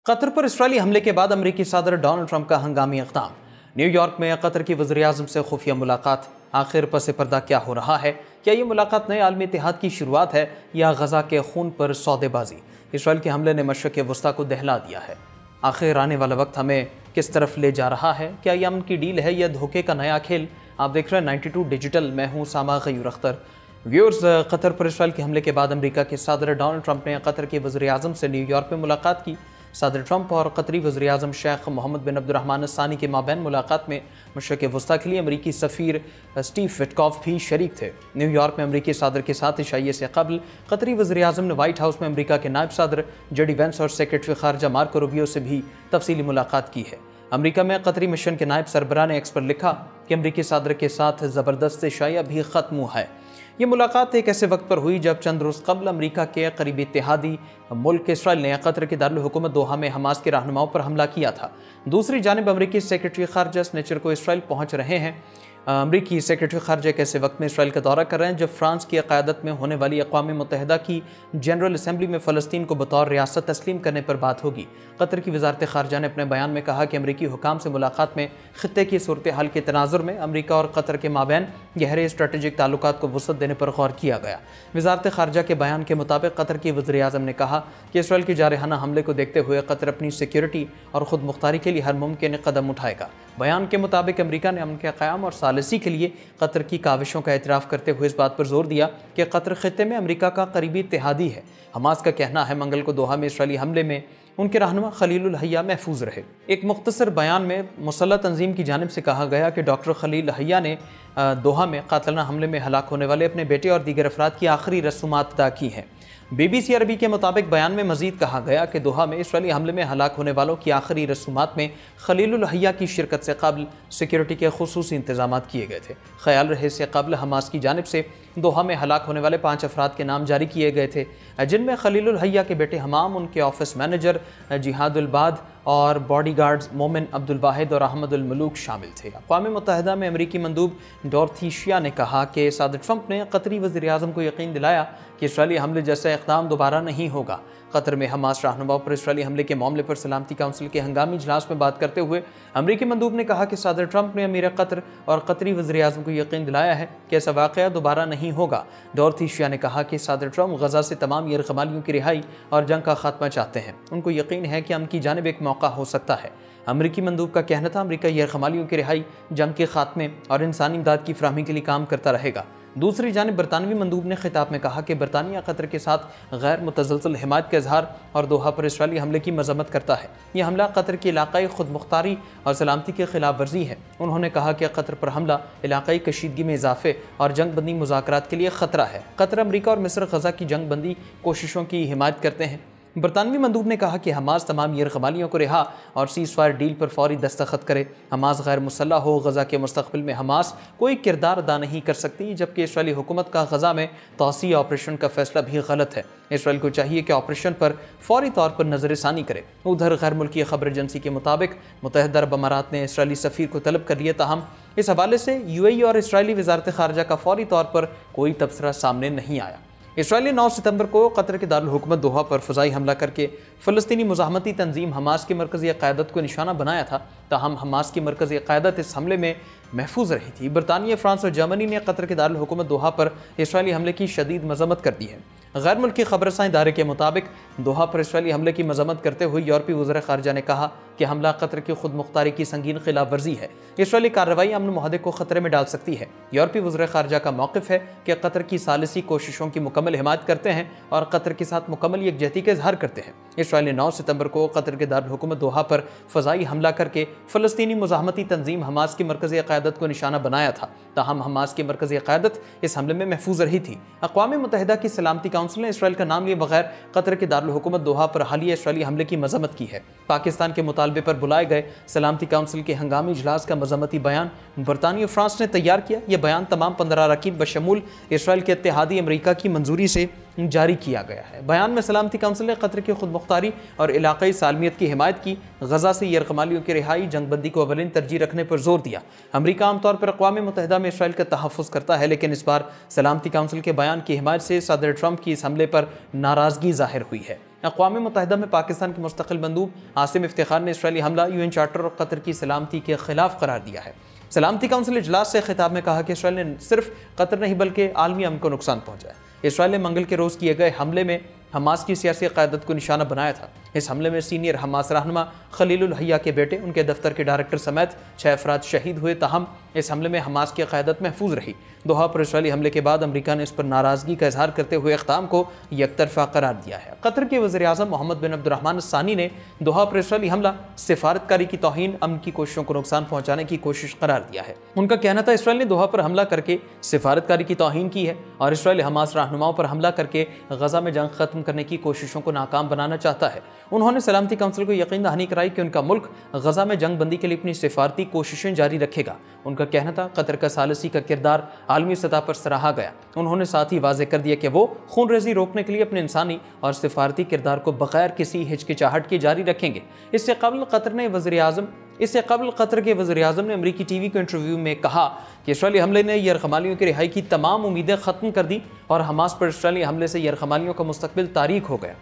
Qatar पर Israeli हमले के बाद अमेरिकी सदर डोनाल्ड ट्रंप का हंगामी इक़दाम। न्यूयॉर्क में कतर की वज़ीर-ए-आज़म से खुफिया मुलाकात। आखिर पस पर्दा क्या हो रहा है? क्या ये मुलाकात नए आलमी इत्तेहाद की शुरुआत है या गजा के खून पर सौदेबाजी? इसराइल के हमले ने मशरक़ वस्ता को दहला दिया है। आखिर आने वाला वक्त हमें किस तरफ ले जा रहा है? क्या ये अमन की डील है या धोखे का नया खेल? आप देख रहे हैं 92 डिजिटल। मैं हूँ सामा गयूर अख्तर। व्यूअर्स, कतर पर इसराइल के हमले के बाद अमेरिका के सदर डोनाल्ड ट्रंप ने कतर के वज़ीर-ए-आज़म से न्यूयॉर्क में मुलाकात की। सदर ट्रंप और कतरी वज़ीर-ए-आज़म शेख मोहम्मद बिन अब्दुर्रहमान अल-सानी के माबैन मुलाकात में मशरक़ वस्ता के लिए अमेरिकी सफ़ीर स्टीव विटकॉफ भी शरीक थे। न्यूयॉर्क में अमेरिकी सदर के साथ इशाइये से कबल कतरी वज़ीर-ए-आज़म ने व्हाइट हाउस में अमेरिका के नायब सदर जेडी वेंस और सेक्रेटरी ख़ारजा मार्को रूबियो से भी तफसीली मुलाकात की है। अमेरिका में कतरी मिशन के नायब सरबराह ने एक्स पर लिखा कि अमेरिकी सदर के साथ ज़बरदस्त इशाया भी ख़त्म हुआ है। ये मुलाकात एक ऐसे वक्त पर हुई जब चंद रोज़ कबल अमेरिका के करीबी इत्तेहादी मुल्क इसराइल ने कतर के दारुल हुकूमत दोहा में हमास के रहनुमाओं पर हमला किया था। दूसरी जानिब अमेरिकी सेक्रेटरी ख़ारजा स्नेचर को इसराइल पहुँच रहे हैं। अमरीकी सेक्रेटरी ख़ारजा एक ऐसे वक्त में इसराइल का दौरा कर रहे हैं जब फ्रांस की क़यादत में होने वाली अक़वाम मुत्तहिदा की जनरल असम्बली में फ़लस्तीन को बतौर रियासत तस्लीम करने पर बात होगी। कतर की वज़ारत ख़ारजा ने अपने बयान में कहा कि अमरीकी हुकाम से मुलाकात में ख़ित्ते की सूरत हाल के तनाज़ुर में अमरीका और कतर के माबैन गहरे स्ट्रेटेजिक ताल्लुकात को वसअत देने पर गौर किया गया। वज़ारत ख़ारजा के बयान के मुताबिक कतर की वज़ीर-ए-आज़म ने कहा कि इसराइल के जारहाना हमले को देखते हुए कतर अपनी सिक्योरिटी और ख़ुद मुख्तारी के लिए हर मुमकिन कदम उठाएगा। बयान के मुताबिक अमरीका ने अमन के क़याम और सालिसी के लिए कतर की काविशों का एतराफ़ करते हुए इस बात पर जोर दिया कि कतर ख़ित्ते में अमरीका का करीबी इत्तेहादी है। हमास का कहना है मंगल को दोहा में इसराइली हमले में उनके रहनुमा खलील हय्या महफूज रहे। एक मुख्तसर बयान में मुसल्लह तंजीम की जानिब से कहा गया कि डॉक्टर खलील हय्या ने दोहा में कातलाना हमले में हलाक होने वाले अपने बेटे और दीगर अफराद की आखिरी रसूमात अदा की हैं। BBC अरबी के मुताबिक बयान में मजीद कहा गया कि दोहा में इसराइली हमले में हलाक होने वालों की आखिरी रसूमात में खलील हय्या की शिरकत से कबल सिक्योरिटी के खुसूसी इंतजाम किए गए थे। ख्याल रहे से कबल हमास की जानिब से दोहा में हलाक होने वाले 5 अफराद के नाम जारी किए गए थे, जिनमें खलील हय्या के बेटे हमाम, उनके ऑफिस मैनेजर जिहादुल बाद और बॉडीगार्ड्स मोमिन अब्दुल वाहिद और अहमदुल मलूक शामिल थे। अक़वाम मुत्तहिदा में अमरीकी मंदूब डॉरथी शिया ने कहा कि सदर ट्रंप ने कतरी वज़ीर-ए-आज़म को यकीन दिलाया कि इसराइली हमले जैसा इक़दाम दोबारा नहीं होगा। कतर में हमास रहनुमाओं पर इसराइली हमले के मामले पर सलामती काउंसिल के हंगामी इजलास में बात करते हुए अमरीकी मंदूब ने कहा कि सदर ट्रंप ने अमीर कतर और कतरी वज़ीर-ए-आज़म को यकीन दिलाया है कि ऐसा वाक़या दोबारा नहीं होगा। डॉरथी शिया ने कहा कि सदर ट्रंप गजा से तमाम यरग़मालियों की रिहाई और जंग का खात्मा चाहते हैं। उनको यकीन है कि उनकी जानिब एक मौका हो सकता है। अमरीकी मंदूब का कहना था अमरीका यरग़मालियों की रिहाई, जंग के खात्मे और इंसानी इमदाद की फराहमी के लिए काम करता रहेगा। दूसरी जानिब बरतानवी मंदूब ने खिताब में कहा कि बरतानिया कतर के साथ गैर मुतज़लज़ल हिमायत का इजहार और दोहा पर इसराइली हमले की मजम्मत करता है। यह हमला कतर की इलाक़ाई खुद मुख्तारी और सलामती की खिलाफ वर्जी है। उन्होंने कहा कि कतर पर हमला इलाक़ाई कशीदगी में इजाफे और जंग बंदी मुज़ाकरात के लिए ख़तरा है। कतर, अमरीका और मिस्र गजा की जंग बंदी कोशिशों की हिमायत करते हैं। बरतानवी मंदूब ने कहा कि हमास तमाम यरग़मालियों को रिहा और सीज़ फायर डील पर फौरी दस्तखत करे। हमास गैर मुसल्लह हो, गजा के मुस्तक़बिल में हमास कोई किरदार अदा नहीं कर सकती, जबकि इसराइली हुकूमत का गजा में तौसी ऑपरेशन का फैसला भी गलत है। इसराइल को चाहिए कि ऑपरेशन पर फौरी तौर पर नज़रसानी करे। उधर गैर मुल्की खबर एजेंसी के मुताबिक मुत्तहिदा अरब अमारात ने इसराइली सफ़ीर को तलब कर लिया, ताहम इस हवाले से UAE और इसराइली वज़ारत ख़ारजा का फौरी तौर पर कोई तबसरा सामने नहीं आया। इसराइल 9 सितंबर को कतर के दारुल हुकूमत दोहा पर फ़ज़ाई हमला करके फ़लस्तीनी मुज़ाहमती तंजीम हमास की मरकज़ी क़यादत को निशाना बनाया था, ताहम हमास की मरकज़ी क़यादत इस हमले में महफूज रही थी। बरतानिया, फ्रांस और जर्मनी ने कतर के दारुल हुकूमत दोहा पर इसराइली हमले की शदीद मज़म्मत कर दी है। गैर मुल्की ख़बरसां इदारे के मुताबिक दोहा पर इसराइली हमले की मज़म्मत करते हुए यूरोपीय वज़ीर ख़ारजा ने कहा कि हमला कतर की खुद मुख्तारी की संगीन खिलाफ वर्जी है। इसराइली कार्रवाई अमन मुआहदे को ख़तरे में डाल सकती है। यूरोपीय वज़ीर ख़ारजा का मौक़िफ़ है कि कतर की सालिसी कोशिशों की मुकम्मल हिमायत करते हैं और कतर के साथ मुकम्मल यकजहती का इजहार करते हैं। इसराइल ने 9 सितंबर को कतर के दारुल हुकूमत दोहा पर फ़ज़ाई हमला करके फ़लस्तीनी मुज़ाहमती तंजीम हमास की मरकज़ी क़यादत को निशाना बनाया था, ताहम हमास की मरकज़ी क़यादत इस हमले में महफूज रही थी। अक़वाम मुत्तहिदा की सलामती काउंसिल ने इसराइल का नाम लिए बगैर कतर के दारुल हुकूमत दोहा पर हालिया इसराइली हमले की मज़म्मत की है। पाकिस्तान के मुतालबे पर बुलाए गए सलामती काउंसिल के हंगामी इजलास का मज़म्मती बयान बरतानिया और फ्रांस ने तैयार किया। यह बयान तमाम 15 अरकान बशमूल इसराइल के इत्तेहादी अमरीका की मंजूरी से जारी किया गया है। बयान में सलामती काउंसिल ने कतर की खुद मुख्तारी और इलाक़ाई सालमियत की हिमायत की, गजा से यरग़मालियों की रिहाई, जंगबंदी को अवलिन तरजीह रखने पर जोर दिया। अमरीका आमतौर पर अक़वाम मुत्तहिदा में इसराइल का तहफ़्फ़ुज़ करता है, लेकिन इस बार सलामती काउंसिल के बयान की हिमायत से सदर ट्रंप की इस हमले पर नाराज़गी ज़ाहिर हुई है। अक़वाम मुत्तहिदा में पाकिस्तान के मुस्तक़िल मंदूब आसिम इफ्तिखार ने इसराइली हमला यूएन चार्टर और कतर की सलामती के खिलाफ करार दिया है। सलामती काउंसिल इजलास से खिताब में कहा कि इसराइल ने सिर्फ कतर नहीं बल्कि आलमी अमन को नुकसान पहुंचाया। इसराइल ने मंगल के रोज़ किए गए हमले में हमास की सियासी क़यादत को निशाना बनाया था। इस हमले में सीनियर हमास रहनुमा खलीलुल हय्या के बेटे, उनके दफ्तर के डायरेक्टर समेत 6 अफराद शहीद हुए। ताहम इस हमले में हमास की क़यादत महफूज रही। दोहा पर इसराइली हमले के बाद अमरीका ने इस पर नाराज़गी का इजहार करते हुए इक़दाम को यकतरफ़ा करार दिया है। कतर के वज़ीर-ए-आज़म मोहम्मद बिन अब्दुर्रहमान सानी ने दोहा पर इसराइली हमला सिफारतकारी की तौहीन, अमन की कोशिशों को नुकसान पहुँचाने की कोशिश करार दिया है। उनका कहना था इसराइल ने दोहा पर हमला करके सिफारतकारी की तौहीन की है और इसराइल हमास रहनुमाओं पर हमला करके गजा में जंग खत्म करने की कोशिशों को नाकाम बनाना चाहता है। उन्होंने सलामती काउंसिल को यकीन दहानी कराई कि उनका मुल्क गजा में जंग बंदी के लिए अपनी सिफारती कोशिशें जारी रखेगा। उनका कहना था कतर का सालसी का किरदार आलमी सतह पर सराहा गया। उन्होंने साथ ही वाज़ेह कर दिया कि वो खून रेजी रोकने के लिए अपने इंसानी और सिफारती किरदार को बगैर किसी हिचकिचाहट के जारी रखेंगे। इससे कबल कतर के वज़ीर-ए-आज़म ने अमरीकी टीवी के इंटरव्यू में कहा कि इसराइली हमले ने यरग़मालियों की रिहाई की तमाम उम्मीदें ख़त्म कर दी और हमास पर इसराइली हमले से यरग़मालियों का मुस्तक़बिल तारीक हो गया।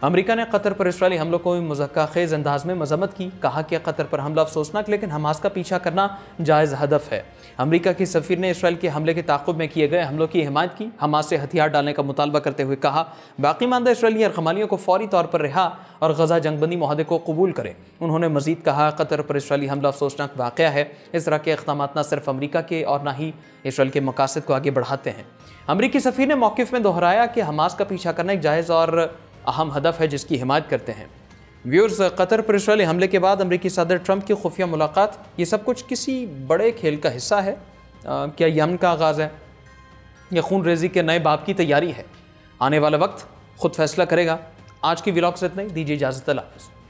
अमरीका ने कतर पर इसराइली हमलों को मुज़क्का-ख़ेज़ अंदाज में मज़म्मत की। कहा कि कतर पर हमला अफसोसनाक लेकिन हमास का पीछा करना जायज़ हदफ है। अमरीका की सफ़ीर ने इसराइल के हमले के ताक़ुब में किए गए हमलों की हिमायत की। हमास से हथियार डालने का मुतालबा करते हुए कहा बाकी मानदा इसराइली यरग़मालियों को फ़ौरी तौर पर रिहा और गजा जंगबंदी मुआहदे को कबूल करें। उन्होंने मज़ीद कहा कतर पर इसराइली हमला अफसोसनाक वाक़या है। इस तरह के इक़दाम न सिर्फ अमरीका के और न ही इसराइल के मकासद को आगे बढ़ाते हैं। अमरीकी सफ़ीर ने मौक़िफ़ में दोहराया कि हमास का पीछा करना एक जायज़ और अहम हदफ है जिसकी हिमायत करते हैं। व्यूअर्स, कतर पर इसराइली हमले के बाद अमरीकी सदर ट्रंप की खुफिया मुलाकात, ये सब कुछ किसी बड़े खेल का हिस्सा है? क्या यमन का आगाज़ है या खून रेजी के नए बाब की तैयारी है? आने वाला वक्त खुद फैसला करेगा। आज की व्लॉग से इतना ही, दीजिए इजाज़त। अल्लाह हाफ़िज़।